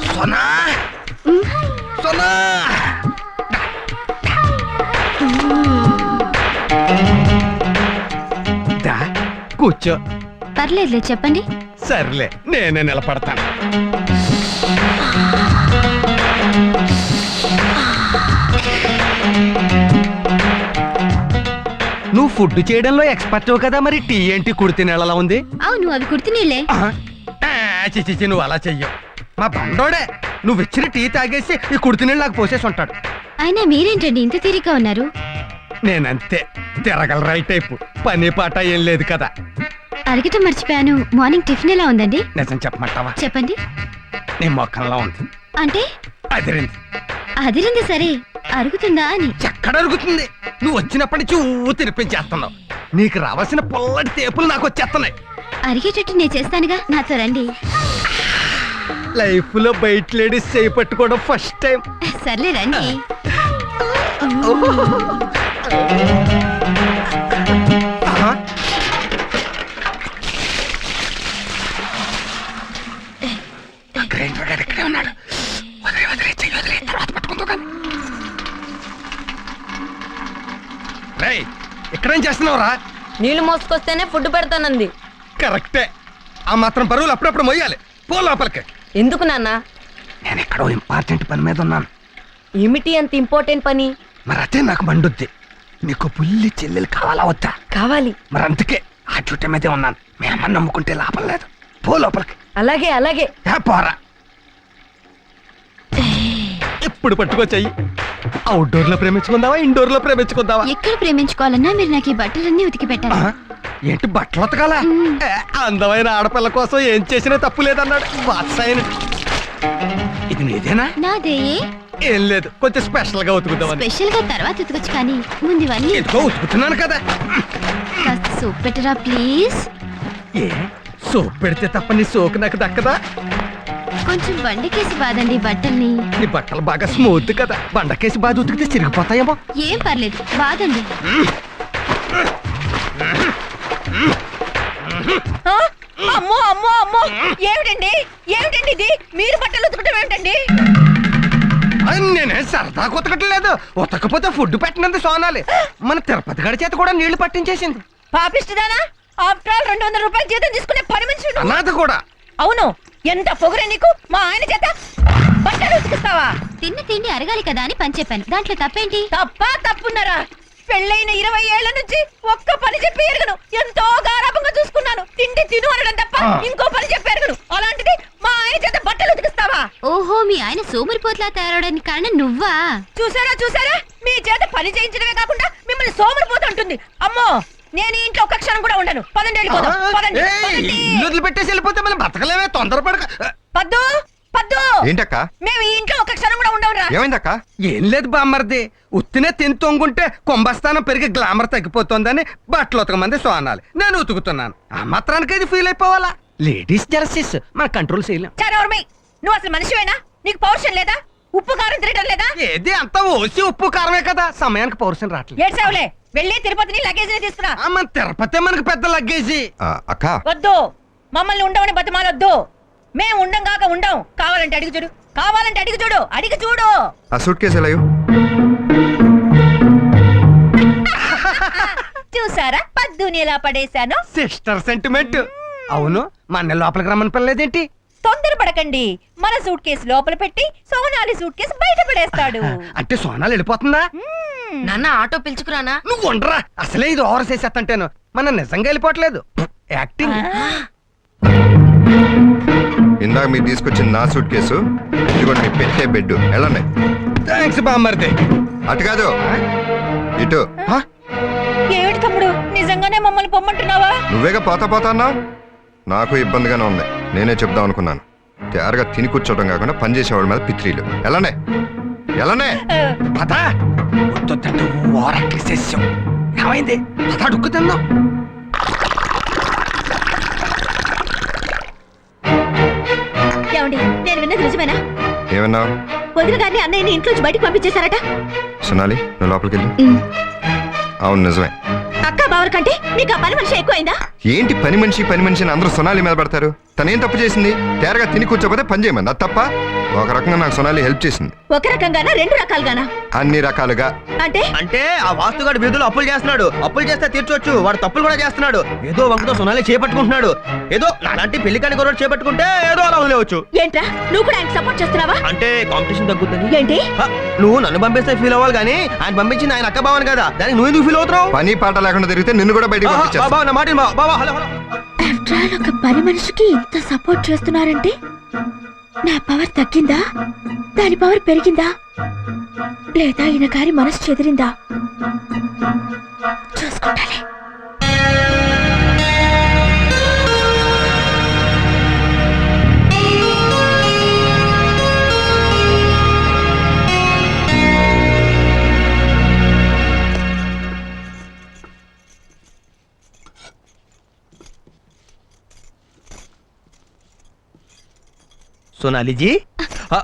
సోనా సోనా దా కూర్చో. పర్లేదులే, చెప్పండి. సర్లే, నేనే నిలబడతాను. నువ్వు ఫుడ్ చేయడంలో ఎక్స్పర్ట్ కదా, మరి టీ ఏంటి కుడితి నీళ్ళలా ఉంది? అవును, అవి కుడితి నీళ్ళే. చిచి, నువ్వు అలా చెయ్యవు. మా బండోడే నువ్వు ఇచ్చిన టీ తాగేసి ఈ కుడితి నీళ్ళు నాకు పోసేసి ఉంటాడు. అయినా మీరేంటండి ఇంత తీరిగ్గా ఉన్నారు? నేనంతే, తిరగల రైట్ టైపు, పని పాట ఏం లేదు కదా. అడగటం మర్చిపోయాను, మార్నింగ్ టిఫిన్ ఎలా ఉందండి? నిజం చెప్పమంటావా? చెప్పండి. నీ మొక్కల్లో ఉంది. అంటే అదిరింది. అదిరింది సరే, అరుగుతుందా అని. ఎక్కడ అరుగుతుంది? నువ్వు వచ్చినప్పటి నుంచి తినిపించేస్తున్నావు. నీకు రావాల్సిన పొల్లటి తేపులు నాకు వచ్చేస్తున్నాయి. అరిగేటట్టు నేను చేస్తానుగా, నాతో రండి. లైఫ్ లో బయట లేడీస్ చేయి పట్టుకోవడం ఫస్ట్ టైం. సర్లే రండి. ఇక్కడే ఉన్నాడు. తర్వాత పట్టుకుంటూ కానీ. రేయ్, ఇక్కడేం చేస్తున్నావురా? నీళ్లు మోసుకొస్తేనే ఫుడ్ పెడతానంది. కరెక్టే. ఆ మాత్రం పరువులు అప్పుడప్పుడు మొయ్యాలి. పో లోపలికి. ఎందుకు నాన్న? నేను ఎక్కడో ఇంపార్టెంట్ పని మీద ఉన్నాను. ఏమిటి అంత ఇంపార్టెంట్ పని? మరి అదే నాకు మండుద్ది. నీకు పుల్లి చెల్లెలు కావాలా వద్దా? కావాలి. మరి అందుకే ఆ చుట్ట మీదే ఉన్నాను. మీ అమ్మని నమ్ముకుంటే లాభం లేదు. పో లోపలికి. అలాగే అలాగే. పోరా. ఎప్పుడు పట్టుకొచ్చాయి? అవుట్డోర్ లో ప్రేమించుకుందావా, ఇండోర్ లో ప్రేమించుకుందావా? ఎక్కడ ప్రేమించుకోవాలన్నా మీరు నాకు ఈ బట్టలన్నీ ఉతికి పెట్టాలి. ఏంటి బట్టలు ఉతకాలా? అందమైన ఆడపిల్ల కోసం ఏం చేసినా తప్పు లేదన్నాడు వాత్సాయన. ఇది నీదేనా? నాదే. ఏం లేదు, కొంచెం స్పెషల్ గా ఉతుకుతామని. స్పెషల్ గా తర్వాత ఉతకొచ్చు, కానీ ముందు ఇవన్నీ. ఎందుకో ఉతుకుతున్నాను కదా. కాస్త సోప్ పెట్టరా ప్లీజ్. ఏ సోప్ పెడితే తప్ప నీ సోకు నాకు దక్కదా? కొంచెం బండకేసి బాదండి బట్టల్ని. నీ బట్టలు బాగా స్మూత్ కదా, బండకేసి బాగా ఉతికితే చిరిగిపోతాయేమో. ఏం పర్లేదు, బాదండి. అమ్మో అమ్మో అమ్మో, ఏమిటండి ఏమిటండి ఇది? మీరు బట్టలు ఉతకటం ఏమిటండి? నేనే సరదా ఉతకట్లేదు. ఉతకపోతే ఫుడ్ పెట్టినంత సోనాలి. మన తిరుపతి గడి చేత కూడా నీళ్లు పట్టించేసింది. పాపిష్టిదానా? ఆఫ్టర్ ఆల్ 200 రూపాయలు జీతం తీసుకునే పని మనిషి. అనాథ కూడా. అవును, ఎంత పొగరే నీకు? మా ఆయన చేత బట్టలు ఉతికిస్తావా? తిన్న తిండి అరగాలి కదా అని పని చెప్పాను, దాంట్లో తప్పేంటి? తప్పున్నారా? పెళ్ళైన 20 ఏళ్ల నుంచి ఒక్క పని చెప్పి ఎరగను. ఎంతో గారాభంగా చూసుకున్నాను. తిండి తిను అనడం తప్ప ఇంకో పని చెప్పి ఎరగను. అలాంటిది మా ఆయన చేత బట్టలు ఉతికిస్తావా? ఓహో, మీ ఆయన సోమరిపోట్లా తయారవడానికి కారణం నువ్వా? చూసారా, మీ చేత పని చేయించడమే కాకుండా మిమ్మల్ని సోమరిపోతు అంటుంది. అమ్మో, నేను ఈ ఇంట్లో ఒక్క క్షణం కూడా ఉండను. పదండి, వెళ్ళిపోదాం. ఇల్లు పెట్టేసి వెళ్ళిపోతే మనం బతకలేమే. తొందరపడక. పద్దు ఏంటక్క? మేము ఈ ఇంట్లో ఒక్క క్షణం కూడా ఉండవురా. ఏమైందక్క? ఏం లేదు బామ్మర్ది, ఉత్తినే తిని తొంగుంటే కుంభస్థానం పెరిగి గ్లామర్ తగ్గిపోతుందని బట్టలు ఉతకమంది సోనాలి. నేను ఉతుకుతున్నాను. ఆ మాత్రానికి ఇది ఫీల్ అయిపోవాలా? లేడీస్ జెర్సీస్ మన కంట్రోల్ చేయలేం. నువ్వు అసలు మనిషివేనా? నీకు పౌరుషం లేదా? ఉప్పు కారం తిరగడం లేదా? ఏది అంతా ఓసి ఉప్పు కారమే కదా, సమయానికి పౌరుషం రావట్లేదు. ఏడ్చావులే, వెళ్ళి తిరుపతిని లగేజ్ తీసుకురా. మన తిరుపతి మనకి పెద్ద లగ్గేజీ. అక్క వద్దు, మమ్మల్ని ఉండవని బతిమాలొద్దు. మేము ఉండం కాక ఉండం. కావాలంటే అడిగి చూడు, అడిగి చూడు. ఆ సూట్ కేసు ఎలా? చూసారా పద్దుని ఎలా పడేశాను? Sister sentiment. అవును, మన లోపలికి రమ్మని పిల్లలేదేంటి? తొందరపడకండి, మన సూట్ కేసు లోపల పెట్టి సోనాలి సూట్ కేసు బయట పడేస్తాడు. అంటే సోనాలు వెళ్ళిపోతుందా? నాన్న ఆటో పిలుచుకురానా? నువ్వు ఉండరా, అసలే ఇది ఓవర్ చేసేస్తంటాను. మన నిజంగా వెళ్ళిపోవట్లేదు, యాక్టింగ్. ఇందాక మీరు తీసుకొచ్చిన నా సూట్ కేసు, ఇదిగోండి మీ పెట్టే బెడ్. వెళ్ళండి. థ్యాంక్స్ బామ్మర్ది. అటు కాదు, ఇటు. ఏమిటి తమ్ముడు, నిజంగానే మమ్మల్ని పొమ్మంటున్నావా? నువ్వేగా పోతా అన్నావు. నాకు ఇబ్బందిగానే ఉంది. నేనే చెప్దాం అనుకున్నాను. తయారుగా తిని కూర్చోవడం కాకుండా పని చేసేవాళ్ళ మీద పిత్రీలు. వెళ్ళనే పదా వద్దంటే ఓవరాక్టింగ్ చేసాం. ఏమైంది? పదా అడుక్కు తిందాం. ఏమండి, నేను విన్నది నిజమేనా? ఏమన్నావు? వదిన గారిని అన్నయ్యని ఇంట్లోంచి బయటకు పంపించేశారట. సోనాలి, నువ్వు లోపలికి వెళ్ళు. అవును నిజమే. అక్క బావర్ కంటే మీకు ఆ పని మనిషి ఎక్కువైందా? ఏంటి పని మనిషి అని అందరూ సొనాలి మీద పడతారు? తనేం తప్పు చేసింది? తేరగా తిని కూర్చోపోతే పని చేయమంది, అది తప్ప? ఒక రకంగా నాకు సొనాలి హెల్ప్ చేసింది. ఒక రకంగానా రెండు రకాలుగానా? అన్ని రకాలుగా. అంటే ఆ వాస్తుగాడు వీధులు అప్పులు చేస్తున్నాడు. అప్పులు చేస్తే తీర్చొచ్చు, వాడు తప్పులు కూడా చేస్తున్నాడు. ఏదో వంకతో సొనాలి చేపట్టుకుంటున్నాడు. ఏదో నాలాంటి పెళ్లి కాని గొడవలు చేపట్టుకుంటే ఏదో అలా వదిలేవచ్చు. ఏంట్రా నువ్వు కూడా ఆయన సపోర్ట్ చేస్తున్నావా? అంటే కాంపిటీషన్ తగ్గుతుంది. ఏంటి నువ్వు నన్ను పంపిస్తే ఫీల్ అవ్వాలి కానీ ఆయన పంపించింది ఆయన అక్క బావని కదా, దానికి నువ్వు ఎందుకు ఫీల్ అవుతున్నావు? పని పాట లేకుండా తిరిగితే నిన్ను కూడా బయటికి పంపించేస్తా. బాబా నా మాట విను, బాబా హలో హలో. ఆఫ్టర్ ఆల్ ఒక పని మనిషికి ఇంత సపోర్ట్ చేస్తున్నారంటే నా పవర్ తగ్గిందా, దాని పవర్ పెరిగిందా, లేదా ఈయన గారి మనసు చెదిరిందా చూసుకుంటాలే. సోనాలి జీ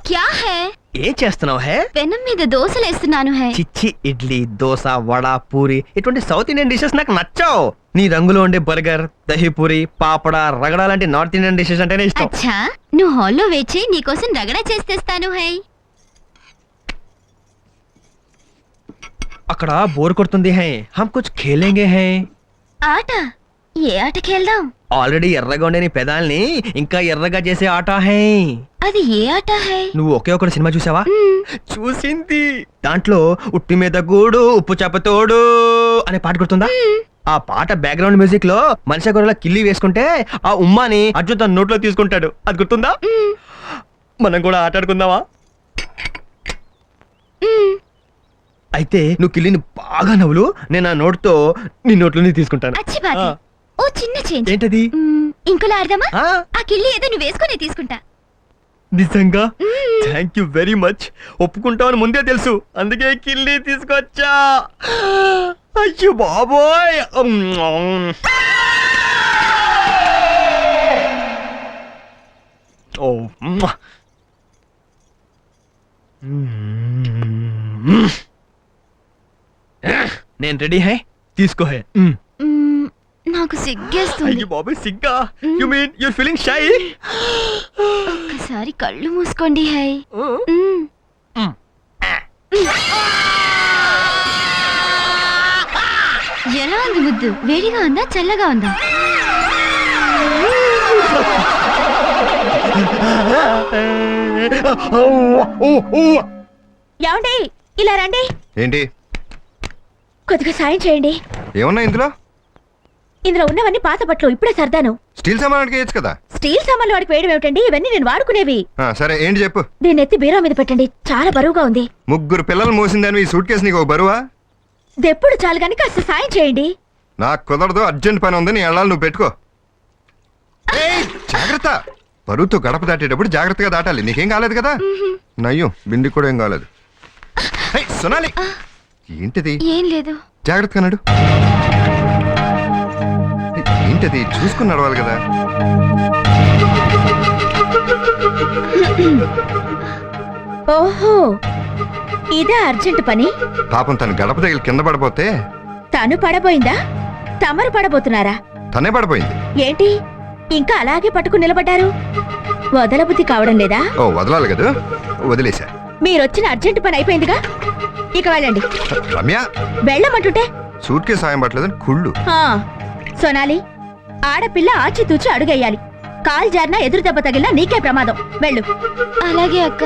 క్యా హై? ఏం చేస్తున్నావు హే? పెనం మీద దోశలేస్తున్నాను హై. చిచ్చి ఇడ్లీ దోశ వడ పూరి ఇటువంటి సౌత్ ఇండియన్ డిషెస్ నాకు నచ్చావు. నీ రంగులో ఉండే బర్గర్ దహీపూరి పాపడ రగడ లాంటి నార్త్ ఇండియన్ డిషెస్ అంటేనే ఇష్టం. అచ్చా నువ్వు హాల్లో వేచి నీకోసం రగడా చేస్తేస్తాను హై. అక్కడ బోర్ కొడుతుంది హై, హమ్ కుచ్ ఖేలేంగే హై. ఆట? ఏ ఆటకి వెళ్దాం? ఆల్రెడీ ఎర్రగా ఉండే నీ పెదాల్ని ఇంకా ఎర్రగా చేసే ఆట హై. అది ఏ ఆట హై? నువ్వు ఒకే ఒక సినిమా చూసావా? చూసింది. దాంట్లో ఉట్టి మీద గూడు ఉప్పు చేపతోడు అనే పాట గుర్తుందా? ఆ పాట బ్యాక్గ్రౌండ్ మ్యూజిక్ లో మనిషి గొర్రెల కిల్లి వేసుకుంటే ఆ ఉమ్మాని అర్జున్ తన నోట్లో తీసుకుంటాడు, అది గుర్తుందా? మనం కూడా ఆటాడుకుందామా? అయితే నువ్వు కిల్లిని బాగా నవ్వులు, నేను ఆ నోట్తో నీ నోట్లోని తీసుకుంటాను. అచ్చి బాధ. ఓ చిన్న చేంజ్. ఏంటది? ఇంకోలా ఆడదామా? ఆ, ఆ కిల్లి ఏదో నువ్వు వేసుకునే తీసుకుంటా. నిజంగా థ్యాంక్ యూ వెరీ మచ్. ఒప్పుకుంటావని ముందే తెలుసు, అందుకే కిల్లి తీసుకొచ్చా. అయ్యో బాబోయ్. ఓ నేను రెడీ హై, తీసుకో హై. నాకు సిగ్గేస్తుంది. అయ్యో బాబోయ్ సిగ్గా? You mean your feeling shy? ఒక్కసారి కళ్ళు మూసుకోండి హై. ఎలా ఉంది ముద్దు? వేడిగా ఉందా చల్లగా ఉందా? ఏమండి ఇలా రండి, ఏంటి? కొద్దిగా సాయం చేయండి. ఏమన్నా ఇందులో ఉన్నవన్నీ పాత బట్టలు, ఇప్పుడే సర్దాను. స్టీల్ సామాన్ వేయచ్చు కదా. స్టీల్ సామాన్లు వాడికి వేయడం ఏమిటండి? ఇవన్నీ నేను వాడుకునేవి. సరే ఏంటి చెప్పు. దీన్ని ఎత్తి బీరో మీద పెట్టండి, చాలా బరువుగా ఉంది. ముగ్గురు పిల్లలు మోసిందని ఈ సూట్ కేసు నీకు ఒక బరువా? దెప్పుడు చాలు గాని కాస్త సాయం చేయండి. నాకు కుదరదు, అర్జెంట్ పని ఉంది, నీ వెళ్ళాలి, నువ్వు పెట్టుకో. ఏయ్, జాగ్రత్త. బరువుతో గడప దాటేటప్పుడు జాగ్రత్తగా దాటాలి. నీకేం కాలేదు కదా? నయ్యం బిండి కూడా ఏం కాలేదు. ఏయ్, సొనాలి ఏంటిది? ఏం లేదు. జాగ్రత్తగా నడు. ఏంటది? చూసుకుని నడవాలి కదా. ఓహో ఇదే అర్జెంట్ పని. పాపం తన గడప దగ్గర కింద పడిపోతే తను పడబోయిందా? తమరు పడబోతున్నారా? తనే పడిపోయింది. ఏంటి ఇంకా అలాగే పట్టుకుని నిలబడ్డారు? వదలబుద్ధి కావడం లేదా? ఓ వదలాలి కదా, వదిలేశా. మీరొచ్చిన అర్జెంట్ పని అయిపోయిందిగా, ఇక వెళ్ళండి. రమ్య వెళ్ళమంటుంటే సూట్ కేసు సాయం పట్టలేదని కుళ్ళు. సోనాలి, ఆడపిల్ల ఆచితూచి అడుగేయాలి. కాల్ జారినా ఎదురు దెబ్బ తగిలినా నీకే ప్రమాదం. వెళ్ళు. అలాగే అక్క.